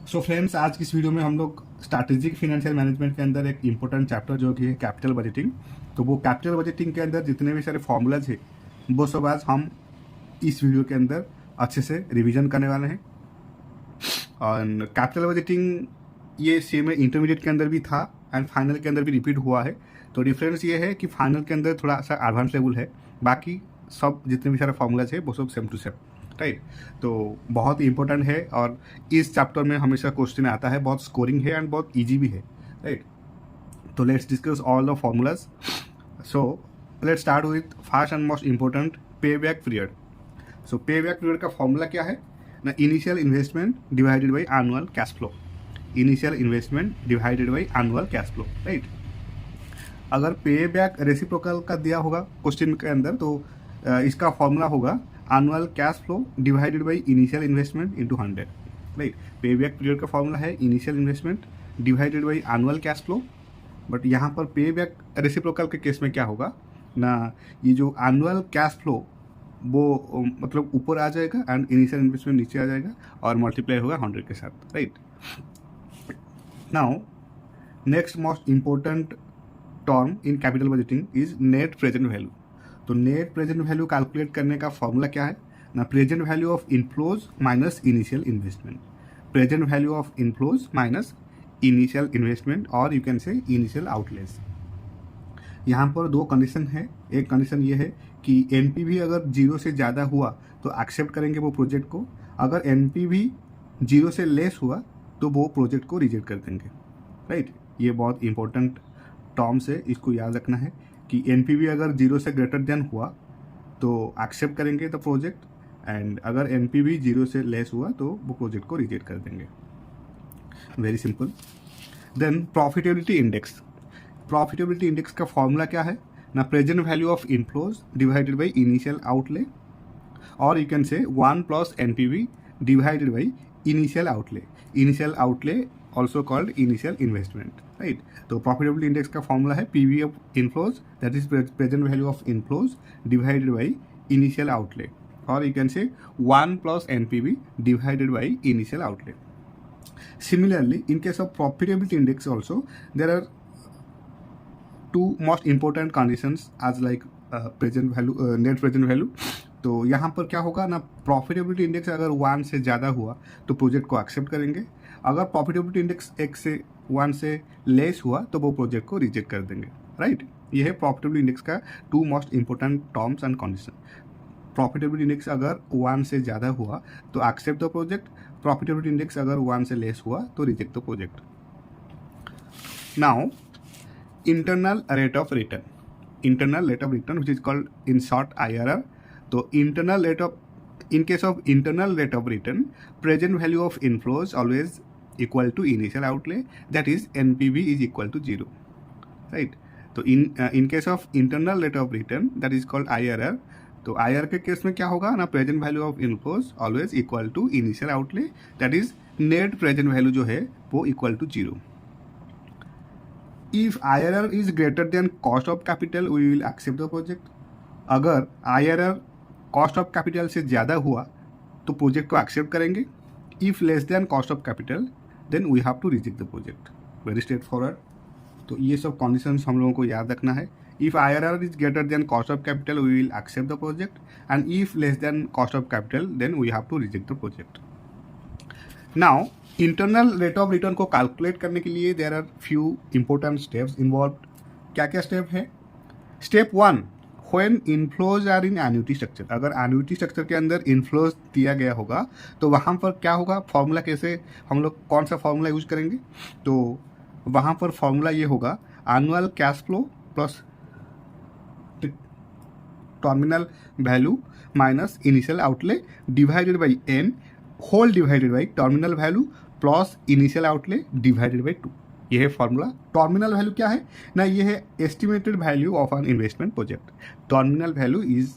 So friends, आज की इस वीडियो में हम लोग स्ट्रैटेजिक फाइनेंशियल मैनेजमेंट के अंदर एक इम्पोर्टेंट चैप्टर जो कि है कैपिटल बजटिंग। तो वो कैपिटल बजटिंग के अंदर जितने भी सारे फॉर्मूलाज है वो सब आज हम इस वीडियो के अंदर अच्छे से रिवीजन करने वाले हैं। और कैपिटल बजटिंग ये सेम इंटरमीडिएट के अंदर भी था एंड फाइनल के अंदर भी रिपीट हुआ है। तो डिफरेंस ये है कि फाइनल के अंदर थोड़ा सा एडवांस लेवल है, बाकी सब जितने भी सारे फॉर्मूलाज है वो सब सेम टू सेम, राइट। तो बहुत इंपॉर्टेंट है और इस चैप्टर में हमेशा क्वेश्चन आता है, बहुत स्कोरिंग है एंड बहुत इजी भी है, राइट। तो let's discuss all the formulas. So let's start with first and most important, पे बैक पीरियड। सो पे बैक पीरियड का फॉर्मूला क्या है ना, initial investment divided by annual cash flow. Initial investment divided by annual cash flow, right. अगर पे back reciprocal का दिया होगा क्वेश्चन के अंदर तो इसका फॉर्मूला होगा annual cash flow divided by initial investment into 100, right. पे बैक पीरियड का फॉर्मूला है initial investment divided by annual cash flow. But यहाँ पर पे बैक रेसिप्रोकल के केस में क्या होगा ना, ये जो एनुअल कैश फ्लो वो मतलब ऊपर आ जाएगा एंड इनिशियल इन्वेस्टमेंट नीचे आ जाएगा और मल्टीप्लाई होगा 100 के साथ, right. Now next most important term in capital budgeting is net present value. तो नेट प्रेजेंट वैल्यू कैलकुलेट करने का फॉर्मूला क्या है ना, present value of inflows minus initial investment. Present value of inflows minus initial investment और you can से initial आउटलेस। यहाँ पर दो कंडीशन है। एक कंडीशन ये है कि एनपीवी अगर 0 से ज़्यादा हुआ तो एक्सेप्ट करेंगे वो प्रोजेक्ट को, अगर एनपीवी 0 से लेस हुआ तो वो प्रोजेक्ट को रिजेक्ट कर देंगे, राइट। ये बहुत इंपॉर्टेंट टर्म्स है, इसको याद रखना है कि एनपीवी अगर 0 से ग्रेटर देन हुआ तो एक्सेप्ट करेंगे द प्रोजेक्ट एंड अगर एनपीवी 0 से लेस हुआ तो वो प्रोजेक्ट को रिजेक्ट कर देंगे। Very simple. Then profitability index. Profitability index का फॉर्मूला क्या है ना, present value of inflows divided by initial outlay or you can say 1 plus NPV divided by initial outlay. Initial outlay also called initial investment, right. तो profitability index का formula है PV of inflows that is present value of inflows divided by initial outlay or you can say 1 plus NPV divided by initial outlay. Similarly, in case of profitability index also, there are two most important conditions as like present value, net present value. तो यहाँ पर क्या होगा ना, profitability index अगर 1 से ज़्यादा हुआ तो प्रोजेक्ट को एक्सेप्ट करेंगे, अगर प्रॉफिटेबिलिटी इंडेक्स 1 से लेस हुआ तो वो प्रोजेक्ट को रिजेक्ट कर देंगे, राइट। ये है प्रॉफिटेबिलिटी इंडेक्स का two most important terms and condition. Profitability index अगर 1 से ज़्यादा हुआ तो accept the project, profitability index अगर 1 से लेस हुआ तो reject the project. Now internal rate of return. Internal rate of return which is called in short IRR। तो internal rate of, in case of internal rate of return, present value of inflows always equal to initial outlay, that is NPV is equal to 0, right. तो in case of internal rate of return that is called IRR। तो IR के case में क्या होगा ना, present value of inflows always equal to initial outlay, that is net present value जो है वो equal to 0। If IRR is greater than cost of capital we will accept the project. अगर IRR cost of capital से ज़्यादा हुआ तो project को accept करेंगे, if less then cost of capital then we have to reject the project. Very straightforward. तो ये सब कंडीशंस हम लोगों को याद रखना है। If IRR is greater than cost of capital, we will accept the project, and if less than cost of capital, then we have to reject the project. Now, internal rate of return को calculate करने के लिए there are few important steps involved. क्या क्या step है? Step 1, when inflows are in annuity structure. अगर annuity structure के अंदर inflows दिया गया होगा तो वहाँ पर क्या होगा, फॉर्मूला कैसे, हम लोग कौन सा फॉर्मूला यूज करेंगे, तो वहाँ पर फॉर्मूला ये होगा annual cash flow plus terminal value minus initial outlay divided by n whole divided by terminal value plus initial outlay divided by 2। ये है फॉर्मूला। टर्मिनल वैल्यू क्या है ना, ये है estimated value of an investment project. Terminal value is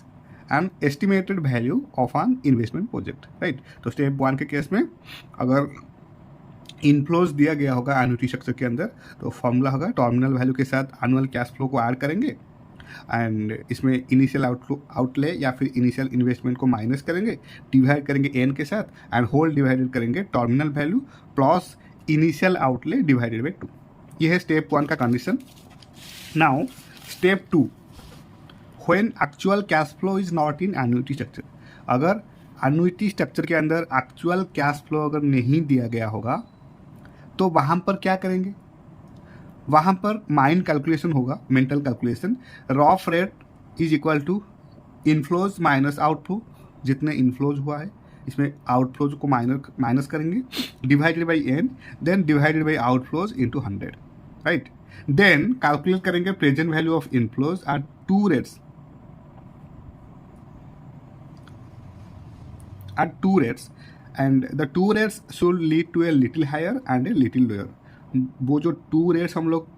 an estimated value of an investment project, right. तो step 1 के case में अगर इनफ्लोज दिया गया होगा एन्युटी स्ट्रक्चर के अंदर तो फॉर्मूला होगा टर्मिनल वैल्यू के साथ एनुअल कैश फ्लो को ऐड करेंगे एंड इसमें इनिशियल आउटले या फिर इनिशियल इन्वेस्टमेंट को माइनस करेंगे, डिवाइड करेंगे एन के साथ एंड होल डिवाइडेड करेंगे terminal value plus initial outlay divided by 2। ये है स्टेप 1 का condition. Now step 2, when actual cash flow is not in annuity structure. अगर एन्युटी स्ट्रक्चर के अंदर एक्चुअल कैश फ्लो अगर नहीं दिया गया होगा तो वहाँ पर क्या करेंगे, वहाँ पर माइंड कैलकुलेशन होगा, mental calculation. Rough rate is equal to inflows minus outflow, जितने इनफ्लोज हुआ है इसमें आउटफ्लोज को माइनस करेंगे, divided by N, then divided by outflows into 100, right. Then calculate करेंगे present value of inflows at 2 rates, and the 2 rates should lead to a little higher and a little lower। वो जो 2 rates हम लोग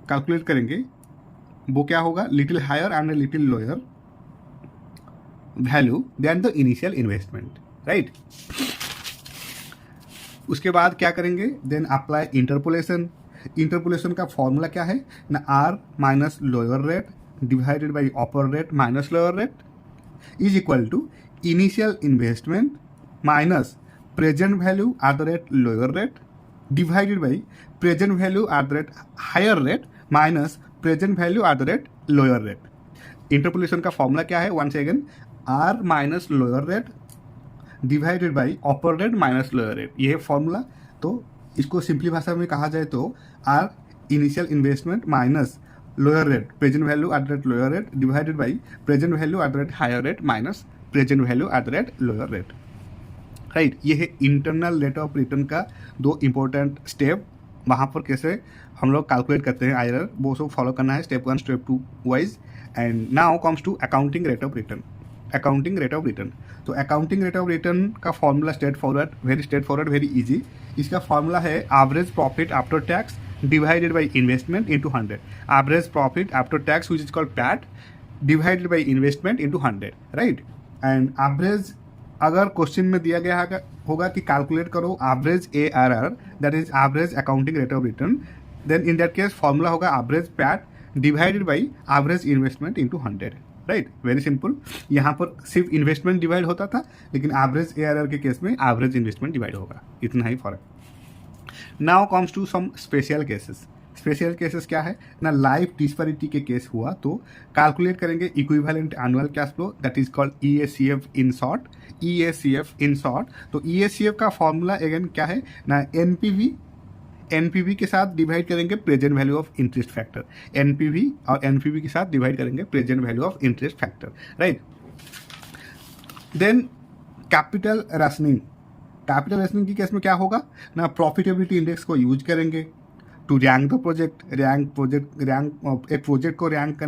calculate करेंगे वो क्या होगा, little higher and a little lower value then the initial investment, right. उसके बाद क्या करेंगे, देन अप्लाई इंटरपोलेशन। इंटरपोलेशन का फॉर्मूला क्या है ना, R minus lower rate divided by upper rate minus lower rate is equal to initial investment minus present value at the rate lower rate divided by present value at the rate higher rate minus present value at the rate lower rate. Interpolation का formula क्या है, once again R minus lower rate divided by upper rate minus lower rate, ये है formula. तो इसको simply भाषा में कहा जाए तो R initial investment minus lower rate present value at the rate lower rate divided by present value at the rate higher rate minus present value at the rate lower rate, right. ये है internal rate of return का 2 important step. वहाँ पर कैसे हम लोग calculate करते हैं आईआरआर, वो सब फॉलो करना है step 1 step 2 wise. And now comes to accounting rate of return. Accounting rate of return, तो अकाउंटिंग रेट ऑफ रिटर्न का formula straightforward very easy. इसका फॉर्मूला है average profit after tax divided by investment into 100। Average profit after tax which is called PAT divided by investment into 100, right. And average अगर question में दिया गया होगा कि calculate करो average ARR, that is average accounting rate of return, then in that case formula होगा average PAT divided by average investment into 100, right. Very simple. यहाँ पर सिर्फ इन्वेस्टमेंट डिवाइड होता था, लेकिन एवरेज ARR के केस में एवरेज इन्वेस्टमेंट डिवाइड होगा, इतना ही फर्क। Now comes to some special cases. Special cases क्या है ना, लाइफ डिस्पैरिटी के केस हुआ तो कैलकुलेट करेंगे equivalent annual cash flow, that is called EACF in short. EACF in short, तो EACF का फॉर्मूला अगेन क्या है ना, NPV के साथ डिवाइड करेंगे present value of interest factor. NPV और NPV के साथ डिवाइड करेंगे present value of interest factor, right. Then capital rationing. Capital rationing की केस में क्या होगा ना, प्रॉफिटेबिलिटी इंडेक्स को यूज करेंगे टू रैंक द प्रोजेक्ट। एक प्रोजेक्ट को रैंक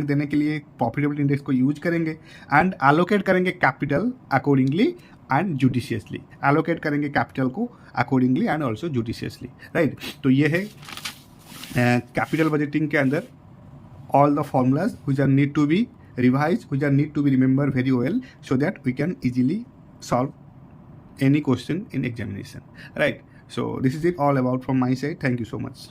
देने के लिए प्रॉफिटेबिलिटी इंडेक्स को यूज करेंगे एंड एलोकेट करेंगे capital accordingly and judiciously. Allocate करेंगे कैपिटल को accordingly and also judiciously, right. तो ये है कैपिटल बजटिंग के अंदर all the formulas which are need to be revise, which are need to be remember very well so that we can easily solve any question in examination, right? So this is it all about from my side. Thank you so much.